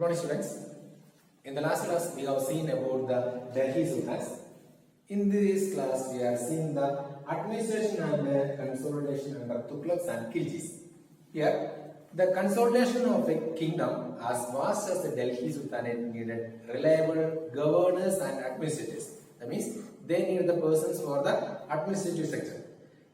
morning, students. In the last class, we have seen about the Delhi Sultans. In this class, we are seeing the administration and consolidation under Tughlaqs and Khiljis. Here, the consolidation of a kingdom as vast as the Delhi Sultanate needed reliable governors and administrators. That means they needed the persons for the administrative sector.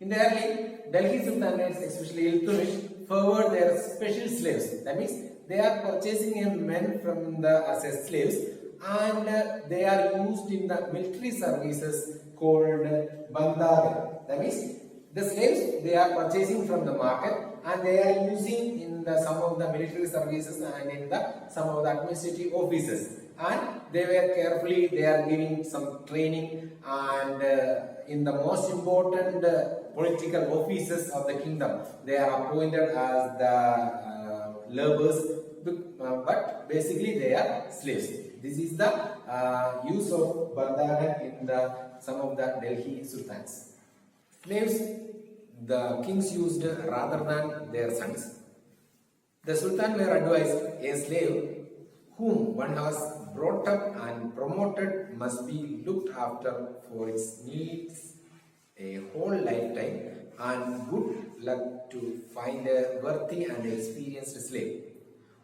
In the early Delhi Sultanates, especially Iltutmish, favored their special slaves. That means they are purchasing men from as slaves, and they are used in the military services called bandagan. That means the slaves they are purchasing from the market and they are using in some of the military services and in some of the administrative offices. And they are giving some training, and in the most important political offices of the kingdom, they are appointed as the laborers, but basically they are slaves. This is the use of bandagan in some of the Delhi sultans. Slaves the kings used rather than their sons. The sultan were advised a slave whom one has brought up and promoted must be looked after for its needs a whole lifetime, and good luck to find a worthy and experienced slave.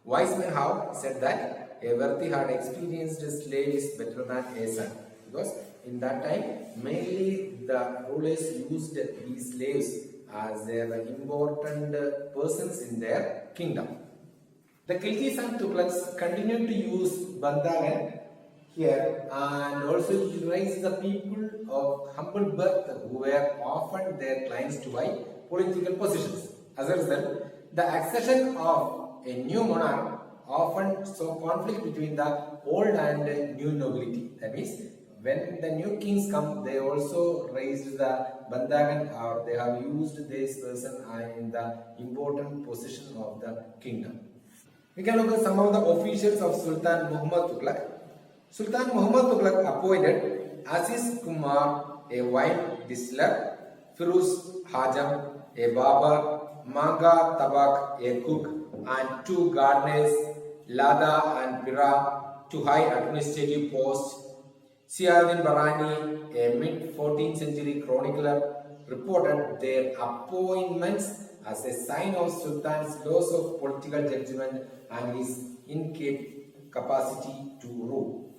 Wise men have said that a worthy and experienced slave is better than a son, because in that time mainly the rulers used these slaves as their important persons in their kingdom. The Khiljis and Tughlaqs continued to use bandagan here and also utilized the people of humble birth who were often their clients to buy political positions. As a result, the accession of a new monarch often saw conflict between the old and new nobility. That means, when the new kings come, they also raised the bandagan, or they have used this person in the important position of the kingdom. We can look at some of the officials of Sultan Muhammad Tughlaq. Sultan Muhammad Tughlaq appointed Aziz Kumar, a wine distiller, Firuz Hajam, a barber, Manga Tabak, a cook, and 2 gardeners, Lada and Pira, to high administrative posts. Siaddin Barani, a mid-14th century chronicler, reported their appointments as a sign of Sultan's loss of political judgment and his incapacity to rule.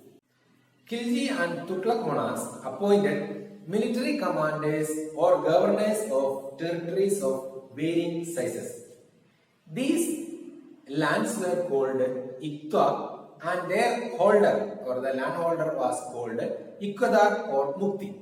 Khilji and Tughlaq monarchs appointed military commanders or governors of territories of varying sizes. These lands were called Iqta, and their holder or the landholder was called Iqtadar or Mukti.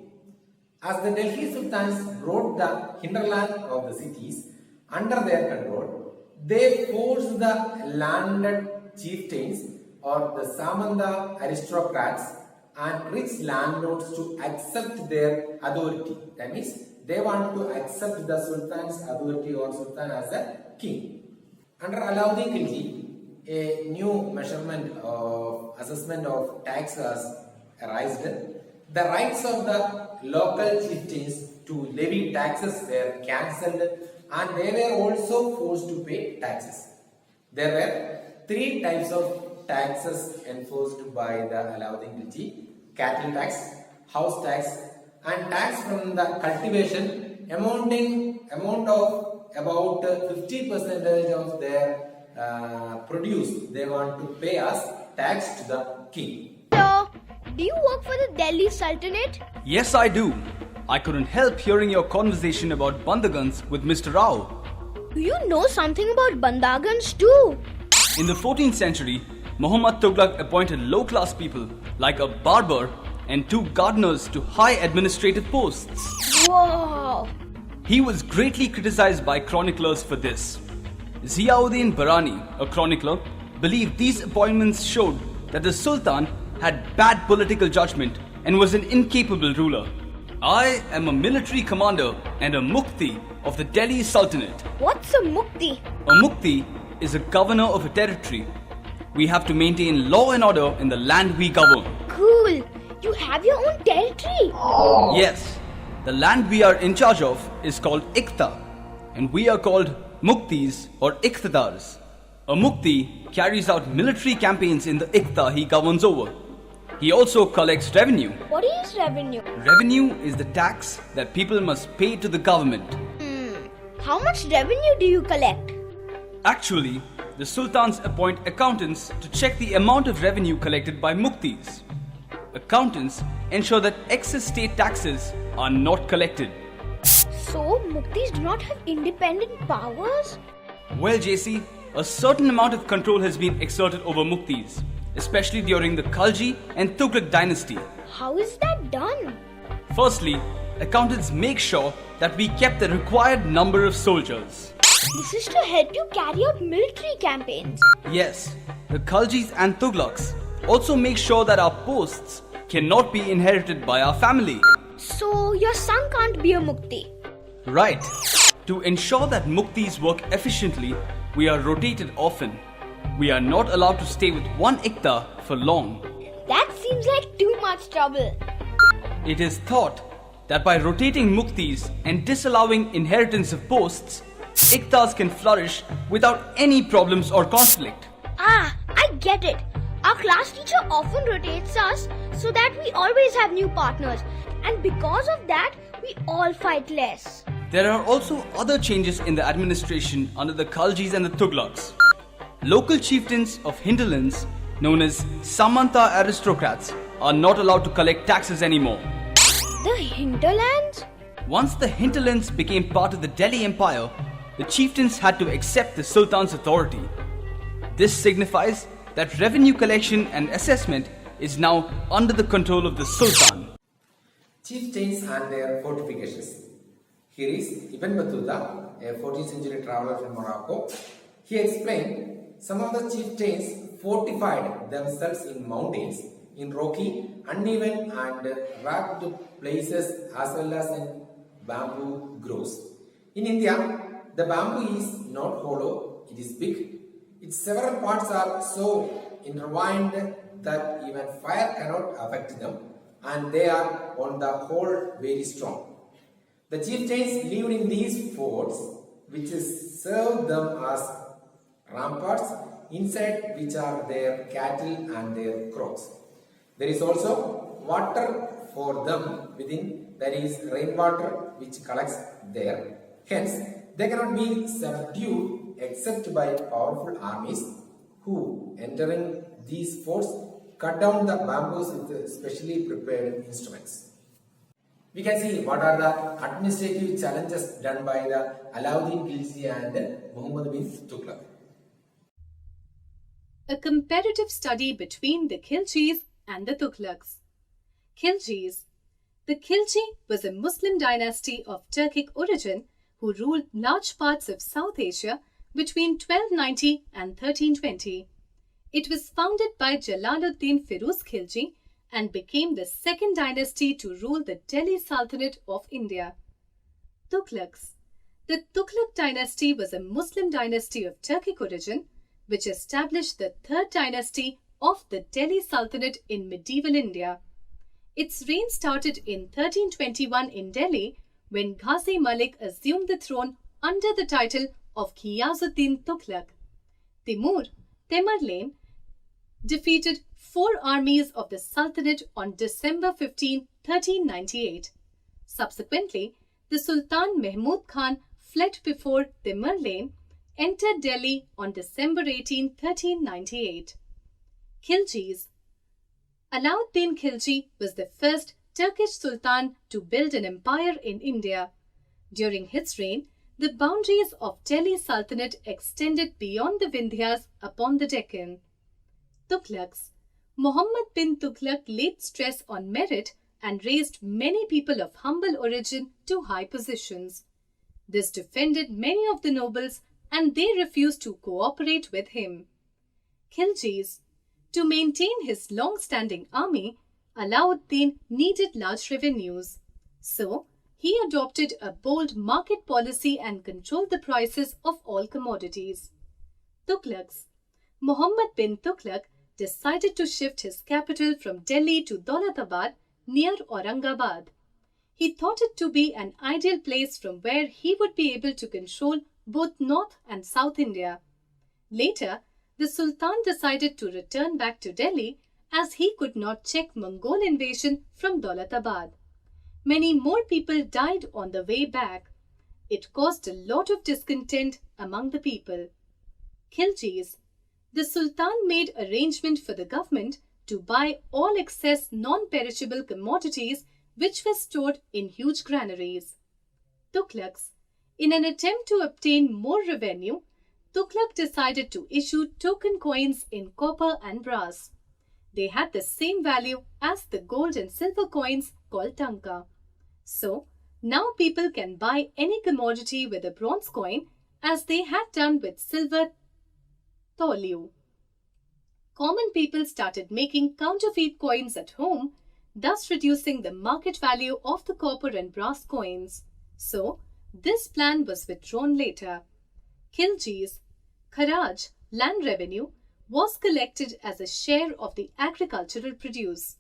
As the Delhi Sultans brought the hinterland of the cities under their control, they forced the landed chieftains or the Samanda aristocrats and rich landlords to accept their authority. That means they want to accept the Sultan's authority or Sultan as a king. Under Alauddin Khilji, a new measurement of assessment of tax was arisen. The rights of the local chieftains to levy taxes were cancelled, and they were also forced to pay taxes. There were 3 types of taxes enforced by the Alauddin Khilji: cattle tax, house tax, and tax from the cultivation amount of about 50% of their produce. They want to pay us tax to the king. Hello, do you work for the Delhi Sultanate? Yes, I do. I couldn't help hearing your conversation about bandagans with Mr. Rao. Do you know something about bandagans too? In the 14th century, Muhammad Tughlaq appointed low-class people like a barber and 2 gardeners to high administrative posts. Wow! He was greatly criticized by chroniclers for this. Ziauddin Barani, a chronicler, believed these appointments showed that the Sultan had bad political judgment and was an incapable ruler. I am a military commander and a Mukti of the Delhi Sultanate. What's a Mukti? A Mukti is a governor of a territory. We have to maintain law and order in the land we govern. Cool! You have your own territory? Yes, the land we are in charge of is called Iqta, and we are called Muktis or Iqtadars. A Mukti carries out military campaigns in the Iqta he governs over. He also collects revenue. What is revenue? Revenue is the tax that people must pay to the government. How much revenue do you collect? Actually, the sultans appoint accountants to check the amount of revenue collected by Muktis. Accountants ensure that excess state taxes are not collected. So, Muktis do not have independent powers? Well, JC, a certain amount of control has been exerted over Muktis, especially during the Khilji and Tughlaq dynasty. How is that done? Firstly, accountants make sure that we kept the required number of soldiers. This is to help you carry out military campaigns. Yes, the Khiljis and Tughlaqs also make sure that our posts cannot be inherited by our family. So, your son can't be a Mukti. Right. To ensure that Muktis work efficiently, we are rotated often. We are not allowed to stay with one Iqta for long. That seems like too much trouble. It is thought that by rotating Muktis and disallowing inheritance of posts, Iqtas can flourish without any problems or conflict. Ah, I get it. Our class teacher often rotates us so that we always have new partners. And because of that, we all fight less. There are also other changes in the administration under the Khiljis and the Tughlaqs. Local chieftains of hinterlands, known as Samanta aristocrats, are not allowed to collect taxes anymore. The hinterlands? Once the hinterlands became part of the Delhi Empire, the chieftains had to accept the Sultan's authority. This signifies that revenue collection and assessment is now under the control of the Sultan. Chieftains and their fortifications. Here is Ibn Battuta, a 14th century traveler from Morocco. He explained some of the chieftains fortified themselves in mountains, in rocky, uneven and rugged places as well as in bamboo groves. In India, the bamboo is not hollow, it is big. Its several parts are so intertwined that even fire cannot affect them, and they are on the whole very strong. The chieftains lived in these forts, which served them as ramparts, inside which are their cattle and their crops. There is also water for them within, that is rainwater which collects there. Hence, they cannot be subdued except by powerful armies who, entering these forts, cut down the bamboos with specially prepared instruments. We can see what are the administrative challenges done by the Alauddin Khilji and Muhammad bin Tughlaq. A comparative study between the Khiljis and the Tughlaqs. Khiljis. The Khilji was a Muslim dynasty of Turkic origin who ruled large parts of South Asia between 1290 and 1320. It was founded by Jalaluddin Firuz Khilji and became the second dynasty to rule the Delhi Sultanate of India. Tughlaqs. The Tughlaq dynasty was a Muslim dynasty of Turkic origin which established the third dynasty of the Delhi Sultanate in medieval India. Its reign started in 1321 in Delhi when Ghazi Malik assumed the throne under the title of Ghiyazuddin Tughlaq. Tamerlane, defeated 4 armies of the Sultanate on December 15, 1398. Subsequently, the Sultan Mahmud Khan fled before Tamerlane entered Delhi on December 18, 1398. Khiljis. Alauddin Khilji was the first Turkish Sultan to build an empire in India. During his reign, the boundaries of Delhi Sultanate extended beyond the Vindhyas upon the Deccan. Tughlaqs. Muhammad bin Tughlaq laid stress on merit and raised many people of humble origin to high positions. This defended many of the nobles and they refused to cooperate with him. Khiljis. To maintain his long-standing army, Alauddin needed large revenues. So, he adopted a bold market policy and controlled the prices of all commodities. Tughlaqs. Muhammad bin Tughlaq decided to shift his capital from Delhi to Daulatabad near Aurangabad. He thought it to be an ideal place from where he would be able to control both North and South India. Later, the Sultan decided to return back to Delhi as he could not check Mongol invasion from Daulatabad. Many more people died on the way back. It caused a lot of discontent among the people. Khiljis. The Sultan made arrangement for the government to buy all excess non-perishable commodities which were stored in huge granaries. Tughlaqs. In an attempt to obtain more revenue, Tughlaq decided to issue token coins in copper and brass. They had the same value as the gold and silver coins called tanka. So, now people can buy any commodity with a bronze coin as they had done with silver toliu. Common people started making counterfeit coins at home, thus reducing the market value of the copper and brass coins. So, this plan was withdrawn later. Khiljis. Kharaj, land revenue, was collected as a share of the agricultural produce.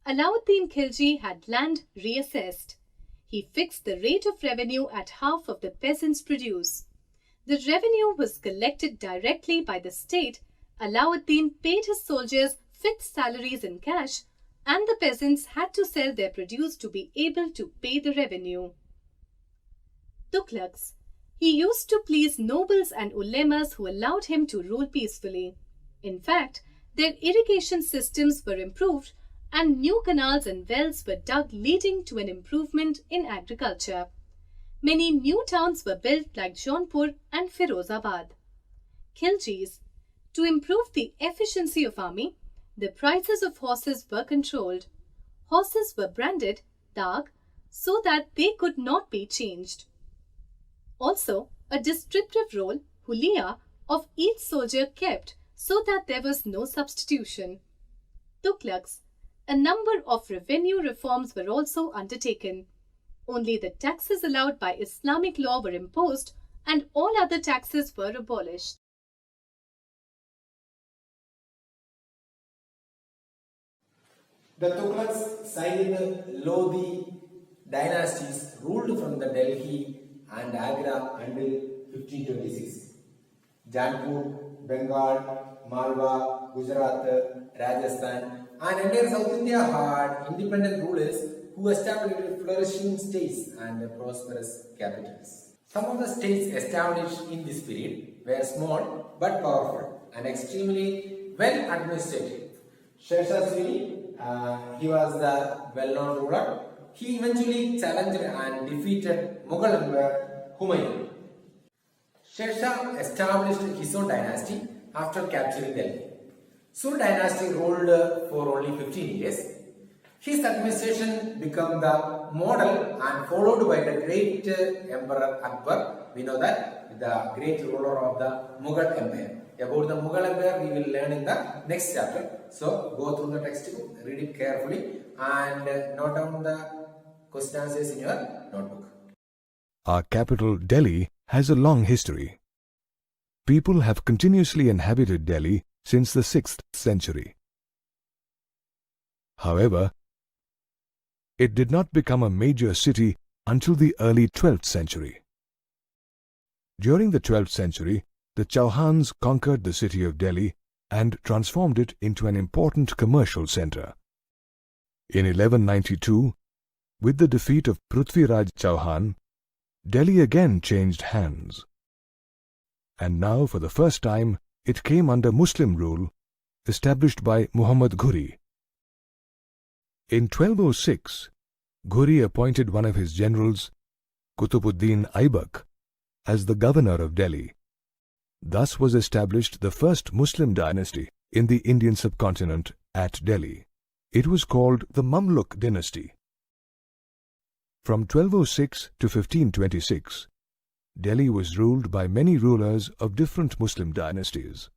Alauddin Khilji had land reassessed. He fixed the rate of revenue at half of the peasants' produce. The revenue was collected directly by the state. Alauddin paid his soldiers fixed salaries in cash, and the peasants had to sell their produce to be able to pay the revenue. Tughlaqs. He used to please nobles and ulemas who allowed him to rule peacefully. In fact, their irrigation systems were improved and new canals and wells were dug, leading to an improvement in agriculture. Many new towns were built like Jaunpur and Firozabad. Khiljis. To improve the efficiency of army, the prices of horses were controlled. Horses were branded Dag so that they could not be changed. Also, a descriptive roll, huliya, of each soldier kept so that there was no substitution. Tughlaqs. A number of revenue reforms were also undertaken. Only the taxes allowed by Islamic law were imposed and all other taxes were abolished. The Tughlaqs signed Lodhi dynasties ruled from the Delhi and Agra until 1526. Jaipur, Bengal, Malwa, Gujarat, Rajasthan and entire South India had independent rulers who established flourishing states and prosperous capitals. Some of the states established in this period were small but powerful and extremely well administered. Sher Shah Suri, he was the well-known ruler. He eventually challenged and defeated Mughal Emperor Humayun. Sher Shah established his own dynasty after capturing Delhi. Sur dynasty ruled for only 15 years. His administration became the model and followed by the great Emperor Akbar. We know that the great ruler of the Mughal Empire. About the Mughal Empire we will learn in the next chapter. So go through the textbook, read it carefully and note down the question answers in your notebook. Our capital Delhi has a long history. People have continuously inhabited Delhi since the 6th century. However, it did not become a major city until the early 12th century. During the 12th century, the Chauhans conquered the city of Delhi and transformed it into an important commercial centre. In 1192, with the defeat of Prithviraj Chauhan, Delhi again changed hands. And now, for the first time, it came under Muslim rule, established by Muhammad Ghuri. In 1206, Ghuri appointed one of his generals, Qutubuddin Aibak, as the governor of Delhi. Thus was established the first Muslim dynasty in the Indian subcontinent at Delhi. It was called the Mamluk Dynasty. From 1206 to 1526, Delhi was ruled by many rulers of different Muslim dynasties.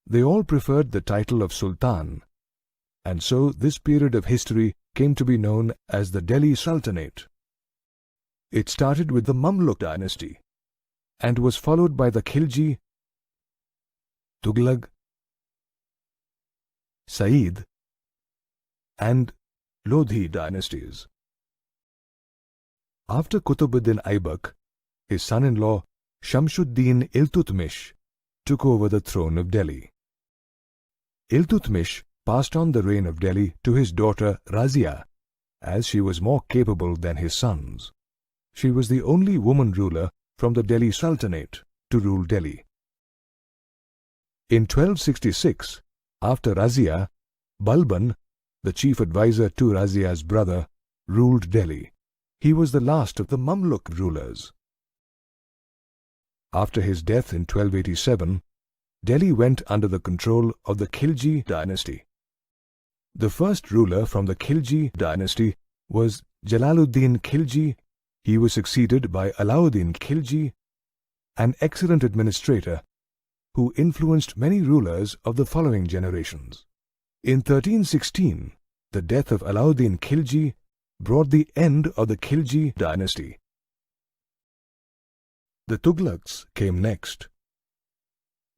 They all preferred the title of Sultan, and so this period of history came to be known as the Delhi Sultanate. It started with the Mamluk Dynasty and was followed by the Khilji, Tughlaq, Sayyid, and Lodhi dynasties. After Qutubuddin Aibak, his son-in-law Shamshuddin Iltutmish took over the throne of Delhi. Iltutmish passed on the reign of Delhi to his daughter Razia, as she was more capable than his sons. She was the only woman ruler from the Delhi Sultanate to rule Delhi. In 1266, after Razia, Balban, the chief advisor to Razia's brother, ruled Delhi. He was the last of the Mamluk rulers. After his death in 1287, Delhi went under the control of the Khilji dynasty. The first ruler from the Khilji dynasty was Alauddin Khilji. He was succeeded by Alauddin Khilji, an excellent administrator who influenced many rulers of the following generations. In 1316, the death of Alauddin Khilji brought the end of the Khilji dynasty. The Tughlaqs came next.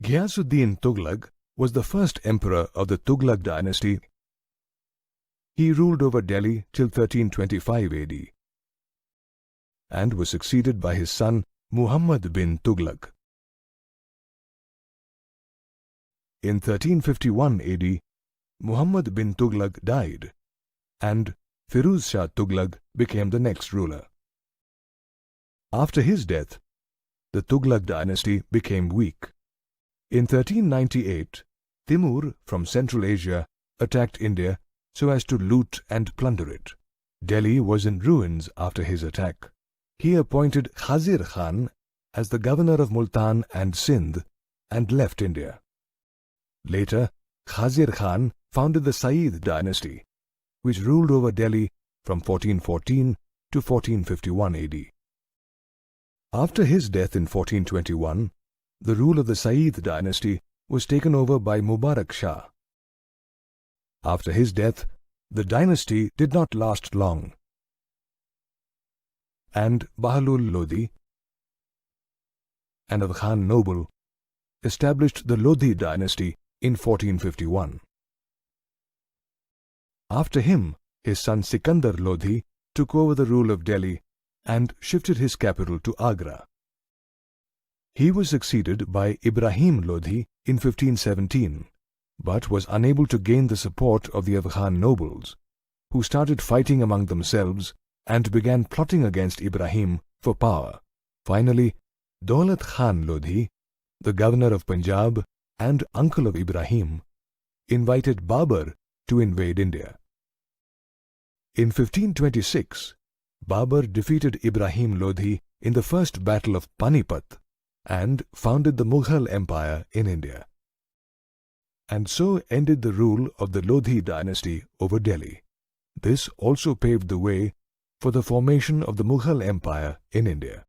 Ghiyasuddin Tughlaq was the first emperor of the Tughlaq dynasty. He ruled over Delhi till 1325 AD and was succeeded by his son Muhammad bin Tughlaq. In 1351 AD, Muhammad bin Tughlaq died, and Firuz Shah Tughlaq became the next ruler. After his death, the Tughlaq dynasty became weak. In 1398, Timur from Central Asia attacked India so as to loot and plunder it. Delhi was in ruins after his attack. He appointed Khazir Khan as the governor of Multan and Sindh and left India. Later, Khazir Khan founded the Sayyid dynasty, which ruled over Delhi from 1414 to 1451 AD. After his death in 1421, the rule of the Sayyid dynasty was taken over by Mubarak Shah. After his death, the dynasty did not last long, and Bahlul Lodhi, an Afghan noble, established the Lodhi Dynasty in 1451. After him, his son Sikandar Lodhi took over the rule of Delhi and shifted his capital to Agra. He was succeeded by Ibrahim Lodhi in 1517, but was unable to gain the support of the Afghan nobles, who started fighting among themselves and began plotting against Ibrahim for power. Finally, Daulat Khan Lodhi, the governor of Punjab and uncle of Ibrahim, invited Babur to invade India. In 1526, Babur defeated Ibrahim Lodhi in the first battle of Panipat and founded the Mughal Empire in India. And so ended the rule of the Lodhi dynasty over Delhi. This also paved the way for the formation of the Mughal Empire in India.